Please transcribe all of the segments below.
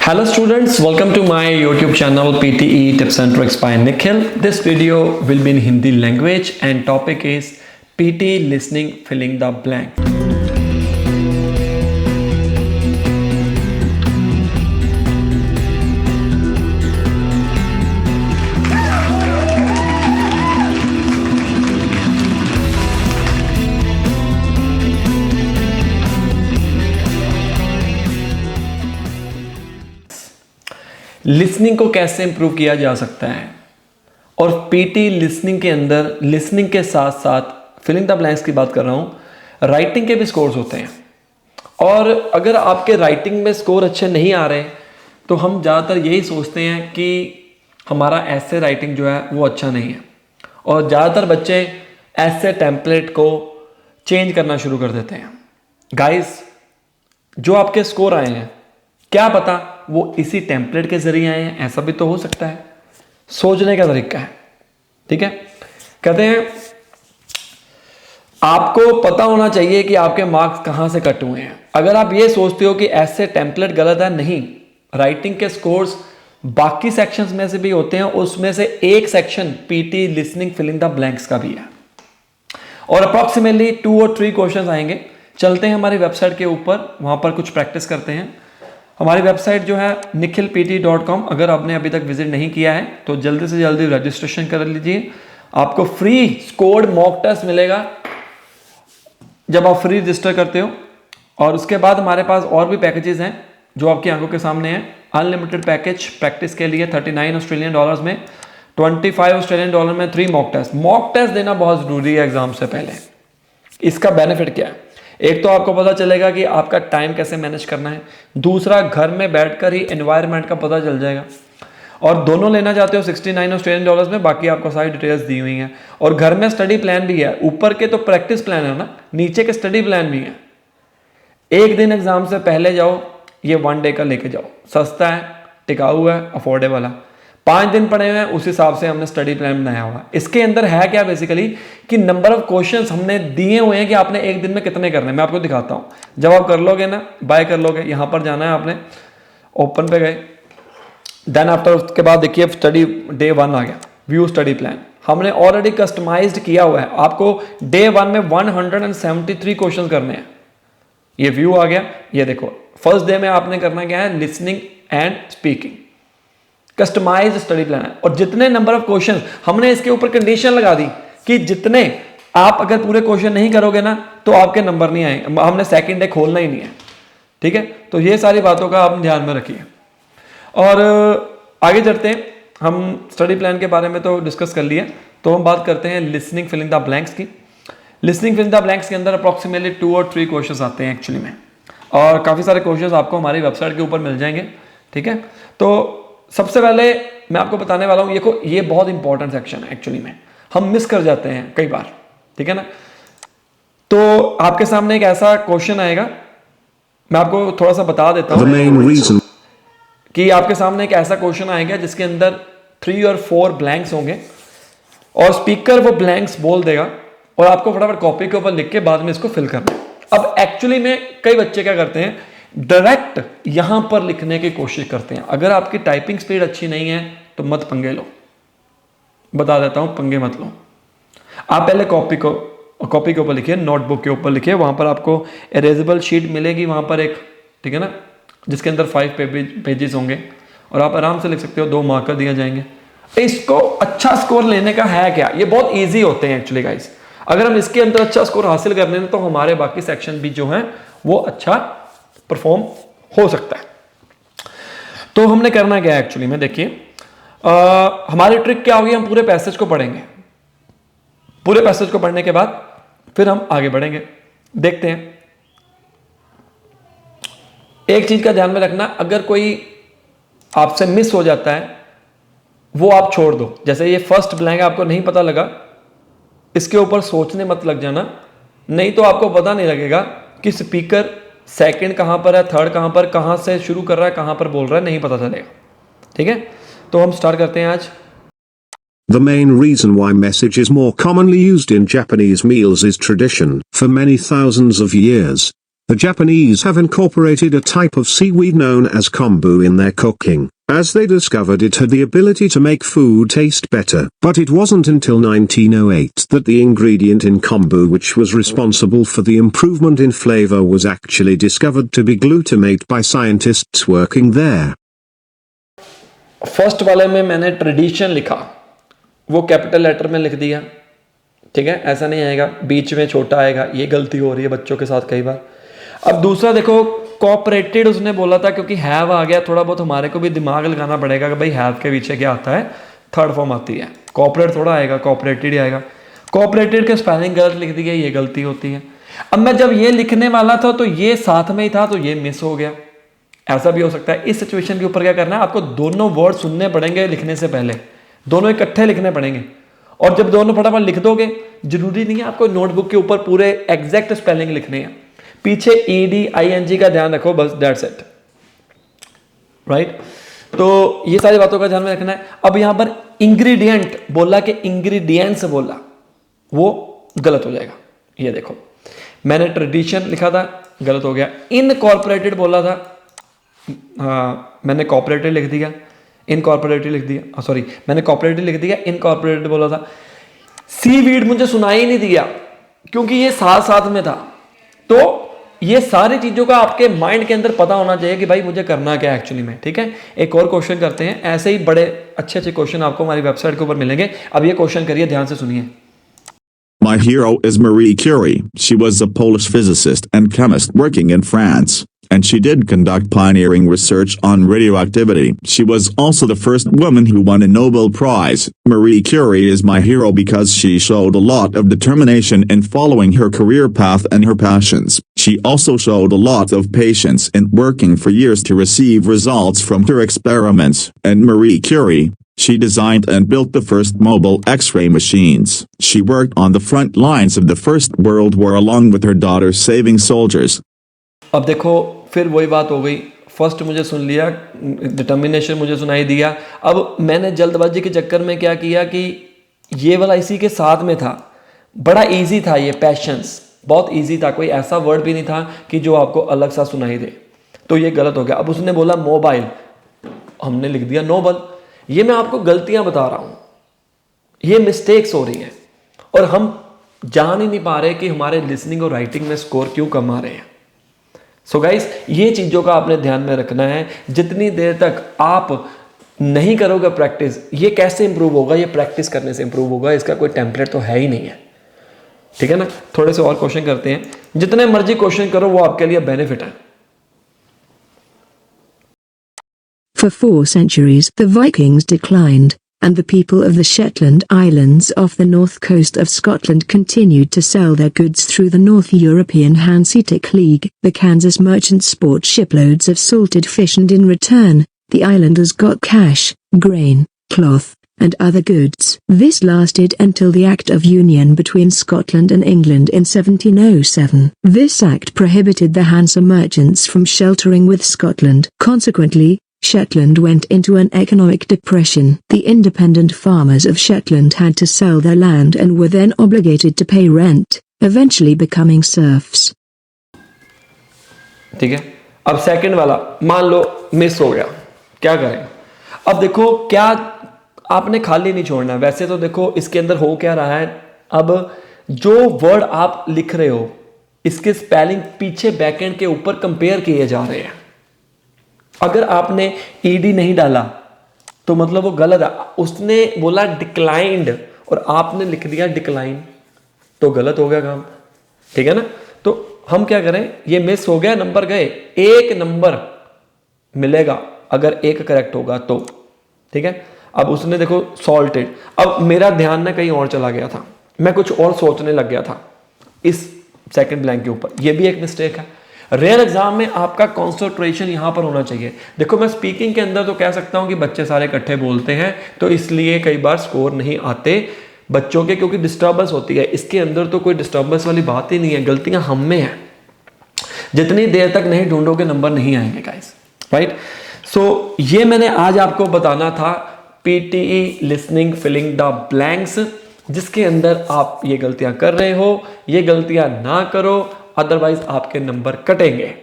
Hello students, welcome to my YouTube channel PTE Tips and Tricks by Nikhil. This video will be in Hindi language and topic is PT listening filling the blank. Listening को कैसे improve किया जा सकता है और PT listening के अंदर listening के साथ साथ फिलिंग द ब्लैंक्स की बात कर रहा हूँ, राइटिंग के भी स्कोर्स होते हैं। और अगर आपके राइटिंग में स्कोर अच्छे नहीं आ रहे तो हम ज़्यादातर यही सोचते हैं कि हमारा ऐसे राइटिंग जो है वो अच्छा नहीं है, और ज़्यादातर बच्चे ऐसे टेम्पलेट को चेंज करना शुरू कर देते हैं। गाइस, जो आपके स्कोर आए हैं क्या पता वो इसी टेम्पलेट के जरिए आए हैं, ऐसा भी तो हो सकता है। सोचने का तरीका है, ठीक है। कहते हैं आपको पता होना चाहिए कि आपके मार्क्स कहां से कट हुए हैं। अगर आप ये सोचते हो कि ऐसे टेम्पलेट गलत है, नहीं, राइटिंग के स्कोर्स बाकी सेक्शंस में से भी होते हैं, उसमें से एक section PT listening filling the blanks का भी है, और अप्रॉक्सीमेटली 2 और 3 क्वेश्चन आएंगे। चलते हैं हमारी वेबसाइट के ऊपर, वहां पर कुछ प्रैक्टिस करते हैं। हमारी वेबसाइट जो है nikhilpt.com, अगर आपने अभी तक विजिट नहीं किया है तो जल्दी से जल्दी रजिस्ट्रेशन कर लीजिए। आपको फ्री स्कोर्ड मॉक टेस्ट मिलेगा जब आप फ्री रजिस्टर करते हो। और उसके बाद हमारे पास और भी पैकेजेस हैं जो आपकी आंखों के सामने हैं। अनलिमिटेड पैकेज प्रैक्टिस के लिए $39 ऑस्ट्रेलियन डॉलर्स में, $25 ऑस्ट्रेलियन डॉलर में 3 मॉक टेस्ट। मॉक टेस्ट देना बहुत ज़रूरी है एग्जाम से पहले। इसका बेनिफिट क्या है? एक तो आपको पता चलेगा कि आपका टाइम कैसे मैनेज करना है, दूसरा घर में बैठकर ही एनवायरनमेंट का पता चल जाएगा। और दोनों लेना चाहते हो $69 ऑस्ट्रेलियन डॉलर्स में, बाकी आपको सारी डिटेल्स दी हुई हैं। और घर में स्टडी प्लान भी है, ऊपर के तो प्रैक्टिस प्लान है ना, नीचे के स्टडी प्लान भी है। एक दिन एग्जाम से पहले जाओ, ये 1 डे का लेके जाओ, सस्ता है, टिकाऊ है, अफोर्डेबल है। 5 दिन पड़े हुए हैं, उस हिसाब से हमने स्टडी प्लान बनाया हुआ है। इसके अंदर है क्या बेसिकली कि नंबर ऑफ क्वेश्चंस हमने दिए हुए हैं कि आपने एक दिन में कितने करने। मैं आपको दिखाता हूं। जब आप कर लोगे ना, बाय कर लोगे, यहां पर जाना है आपने, ओपन पे गए, देन आफ्टर उसके बाद देखिए स्टडी डे 1 आ गया, व्यू स्टडी प्लान। हमने ऑलरेडी कस्टमाइज्ड किया हुआ है। आपको डे 1 में 173 क्वेश्चन करने हैं। ये व्यू आ गया, ये देखो फर्स्ट डे में आपने करना क्या है, listening and speaking, customised study plan है। और जितने नंबर ऑफ क्वेश्चन हमने इसके ऊपर कंडीशन लगा दी कि जितने आप अगर पूरे क्वेश्चन नहीं करोगे ना तो आपके नंबर नहीं आएंगे। हमने सेकंड डे खोलना ही नहीं है, ठीक है। तो ये सारी बातों का आप ध्यान में रखिए। और आगे चलते हैं, हम स्टडी प्लान के बारे में तो डिस्कस कर लिए, तो हम बात करते हैं लिसनिंग फिलिंग द ब्लैंक्स की। लिसनिंग फिलिंग द ब्लैंक्स के अंदर अप्रॉक्सीमेटली 2 और 3 क्वेश्चन आते हैं एक्चुअली में, और काफ़ी सारे क्वेश्चन आपको हमारी वेबसाइट के ऊपर मिल जाएंगे, ठीक है। तो सबसे पहले मैं आपको बताने वाला हूं, ये बहुत इंपॉर्टेंट सेक्शन है एक्चुअली में, हम मिस कर जाते हैं कई बार, ठीक है ना। तो आपके सामने एक ऐसा क्वेश्चन आएगा, मैं आपको थोड़ा सा बता देता हूं कि आपके सामने एक ऐसा क्वेश्चन आएगा जिसके अंदर 3 और 4 ब्लैंक्स होंगे, और स्पीकर वो ब्लैंक्स बोल देगा और आपको फटाफट कॉपी के ऊपर लिख के बाद में इसको फिल करना है। अब एक्चुअली में कई बच्चे क्या करते हैं, डायरेक्ट यहां पर लिखने की कोशिश करते हैं। अगर आपकी टाइपिंग स्पीड अच्छी नहीं है तो मत पंगे लो, बता देता हूं, पंगे मत लो। आप पहले कॉपी के ऊपर लिखिए, नोटबुक के ऊपर लिखिए, वहां पर आपको इरेजेबल शीट मिलेगी वहां पर एक, ठीक है ना, जिसके अंदर 5 पेजेस होंगे, और आप आराम से लिख सकते हो, 2 मार्कर दिए जाएंगे। इसको अच्छा स्कोर लेने का है क्या, ये बहुत ईजी होते हैं एक्चुअली गाइस। अगर हम इसके अंदर अच्छा स्कोर हासिल कर लें तो हमारे बाकी सेक्शन भी जो हैं वो अच्छा परफॉर्म हो सकता है। तो हमने करना क्या है एक्चुअली में, देखिए हमारी ट्रिक क्या होगी, हम पूरे पैसेज को पढ़ेंगे। पूरे पैसेज को पढ़ने के बाद फिर हम आगे बढ़ेंगे। देखते हैं, एक चीज का ध्यान में रखना, अगर कोई आपसे मिस हो जाता है वो आप छोड़ दो। जैसे ये फर्स्ट ब्लैंक आपको नहीं पता लगा, इसके ऊपर सोचने मत लग जाना, नहीं तो आपको पता नहीं लगेगा कि स्पीकर सेकंड कहां पर है, थर्ड कहां पर, कहां से शुरू कर रहा है, कहां पर बोल रहा है, नहीं पता चलेगा, ठीक है। तो हम स्टार्ट करते हैं आज। The main reason why message is more commonly used in Japanese meals is tradition. For many thousands of years, The Japanese have incorporated a type of seaweed known as kombu in their cooking, as they discovered it had the ability to make food taste better. But it wasn't until 1908 that the ingredient in kombu which was responsible for the improvement in flavor was actually discovered to be glutamate by scientists working there. First वाले में मैंने tradition लिखा, वो capital letter में लिख दिया, ठीक है, ऐसा नहीं आएगा, बीच में छोटा आएगा, ये गलती हो रही है बच्चों के साथ कई बार। अब दूसरा देखो, कोऑपरेटेड उसने बोला था, क्योंकि हैव आ गया, थोड़ा बहुत हमारे को भी दिमाग लगाना पड़ेगा कि भाई हैव के पीछे क्या आता है, थर्ड फॉर्म आती है, कोऑपरेट थोड़ा आएगा, कोऑपरेटेड ही आएगा। कोऑपरेटेड के स्पेलिंग गलत लिख दी गई, ये गलती होती है। अब मैं जब ये लिखने वाला था तो ये साथ में ही था, तो ये मिस हो गया, ऐसा भी हो सकता है। इस सिचुएशन के ऊपर क्या करना है, आपको दोनों वर्ड सुनने पड़ेंगे लिखने से पहले, दोनों इकट्ठे लिखने पड़ेंगे, और जब दोनों फटाफट लिख दोगे, जरूरी नहीं है आपको नोटबुक के ऊपर पूरे एग्जैक्ट स्पेलिंग लिखने हैं, पीछे ईडी आईएनजी का ध्यान रखो बस, दैट्स इट, राइट। तो ये सारी बातों का ध्यान में रखना है। अब यहां पर इंग्रेडिएंट बोला कि इंग्रेडिएंट्स बोला, वो गलत हो जाएगा। ये देखो, मैंने ट्रेडिशन लिखा था, गलत हो गया। इनकॉर्पोरेटेड बोला था, हाँ मैंने कॉर्पोरेटेड लिख दिया, इनकॉर्पोरेटेड लिख दिया, सॉरी मैंने कॉर्पोरेटेड लिख दिया, इनकॉर्पोरेटेड बोला था। सीवीड मुझे सुनाई नहीं दिया क्योंकि ये साथ साथ में था। तो ये सारी चीजों का आपके माइंड के अंदर पता होना चाहिए कि भाई मुझे करना क्या है एक्चुअली में, ठीक है। एक और क्वेश्चन करते हैं, ऐसे ही बड़े अच्छे अच्छे क्वेश्चन आपको हमारी वेबसाइट के ऊपर मिलेंगे। अब ये क्वेश्चन करिए, ध्यान से सुनिए। My hero is Marie Curie. She was a Polish physicist and chemist working in France, and she did conduct pioneering research on radioactivity. She was also the first woman who won a Nobel Prize. Marie Curie is my hero because she showed a lot of determination in following her career path and her passions. She also showed a lot of patience in working for years to receive results from her experiments. And Marie Curie, she designed and built the first mobile X-ray machines. She worked on the front lines of the First World War along with her daughter saving soldiers. अब देखो फिर वही बात हो गई, first मुझे सुन लिया, determination मुझे सुनाई दिया। अब मैंने जल्दबाजी के चक्कर में क्या किया कि ये वाला इसी के साथ में था, बड़ा इजी था ये, पैशंस बहुत इजी था, कोई ऐसा वर्ड भी नहीं था कि जो आपको अलग सा सुनाई दे, तो ये गलत हो गया। अब उसने बोला मोबाइल, हमने लिख दिया नोबल। ये मैं आपको गलतियां बता रहा हूं, ये मिस्टेक्स हो रही हैं और हम जान ही नहीं पा रहे कि हमारे लिसनिंग और राइटिंग में स्कोर क्यों कम आ रहे हैं। सो गाइस, ये चीजों का आपने ध्यान में रखना है। जितनी देर तक आप नहीं करोगे प्रैक्टिस, ये कैसे इंप्रूव होगा, ये प्रैक्टिस करने से इंप्रूव होगा, इसका कोई टेम्पलेट तो है ही नहीं है, ठीक है ना। थोड़े से और क्वेश्चन करते हैं, जितने मर्जी क्वेश्चन करो वो आपके लिए बेनिफिट है। For 4 centuries the Vikings declined, and the people of the Shetland Islands off the north coast of Scotland continued to sell their goods through the North European Hanseatic League. The Kansas merchants bought shiploads of salted fish, and in return, the islanders got cash, grain, cloth, and other goods. This lasted until the Act of Union between Scotland and England in 1707. This act prohibited the Hanse merchants from sheltering with Scotland. Consequently, Shetland went into an economic depression. The independent farmers of Shetland had to sell their land and were then obligated to pay rent, eventually becoming serfs. ठीक है, अब second वाला मान लो miss हो गया, क्या करें। अब देखो, क्या आपने खाली नहीं छोड़ना है। वैसे तो देखो इसके अंदर हो क्या रहा है, अब जो वर्ड आप लिख रहे हो इसके स्पेलिंग पीछे बैकएंड के ऊपर कंपेयर किए जा रहे हैं। अगर आपने ईडी नहीं डाला तो मतलब वो गलत है। उसने बोला डिक्लाइंड और आपने लिख दिया डिक्लाइन, तो गलत हो गया काम, ठीक है ना। तो हम क्या करें, ये मिस हो गया, नंबर गए, 1 नंबर मिलेगा अगर एक करेक्ट होगा तो, ठीक है। अब उसने देखो सॉल्टेड, अब मेरा ध्यान ना कहीं और चला गया था, मैं कुछ और सोचने लग गया था इस सेकंड ब्लैंक के ऊपर, ये भी एक मिस्टेक है। रियल एग्जाम में आपका कॉन्सेंट्रेशन यहां पर होना चाहिए। देखो मैं स्पीकिंग के अंदर तो कह सकता हूं कि बच्चे सारे इकट्ठे बोलते हैं तो इसलिए कई बार स्कोर नहीं आते बच्चों के, क्योंकि डिस्टर्बेंस होती है। इसके अंदर तो कोई डिस्टर्बेंस वाली बात ही नहीं है, गलतियां हम में है। जितनी देर तक नहीं ढूंढोगे नंबर नहीं आएंगे गाइस, राइट। सो ये मैंने आज आपको बताना था PTE listening filling the blanks, जिसके अंदर आप ये गलतियां कर रहे हो, ये गलतियां ना करो। अदरवाइज आपके नंबर कटेंगे।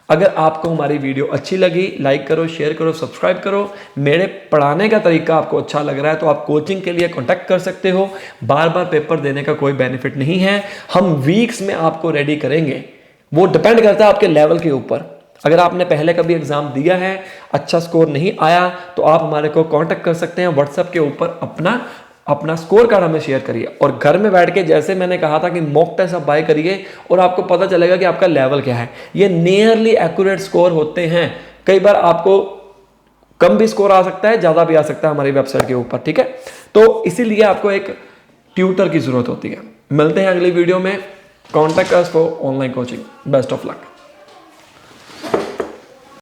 अगर आपको हमारी वीडियो अच्छी लगी, लाइक करो, शेयर करो, सब्सक्राइब करो। मेरे पढ़ाने का तरीका आपको अच्छा लग रहा है तो आप कोचिंग के लिए कांटेक्ट कर सकते हो। बार बार पेपर देने का कोई बेनिफिट नहीं है, हम वीक्स में आपको रेडी करेंगे। वो डिपेंड करता है आपके लेवल के ऊपर। अगर आपने पहले कभी एग्जाम दिया है, अच्छा स्कोर नहीं आया, तो आप हमारे को कांटेक्ट कर सकते हैं व्हाट्सएप के ऊपर। अपना स्कोर कार्ड हमें शेयर करिए और घर में बैठ के, जैसे मैंने कहा था कि मॉक टेस्ट आप बाय करिए और आपको पता चलेगा कि आपका लेवल क्या है। ये नियरली एक्यूरेट स्कोर होते हैं। कई बार आपको कम भी स्कोर आ सकता है, ज्यादा भी आ सकता है हमारी वेबसाइट के ऊपर, ठीक है। तो इसीलिए आपको एक ट्यूटर की जरूरत होती है। मिलते हैं अगली वीडियो में। Contact us for online coaching. Best of luck.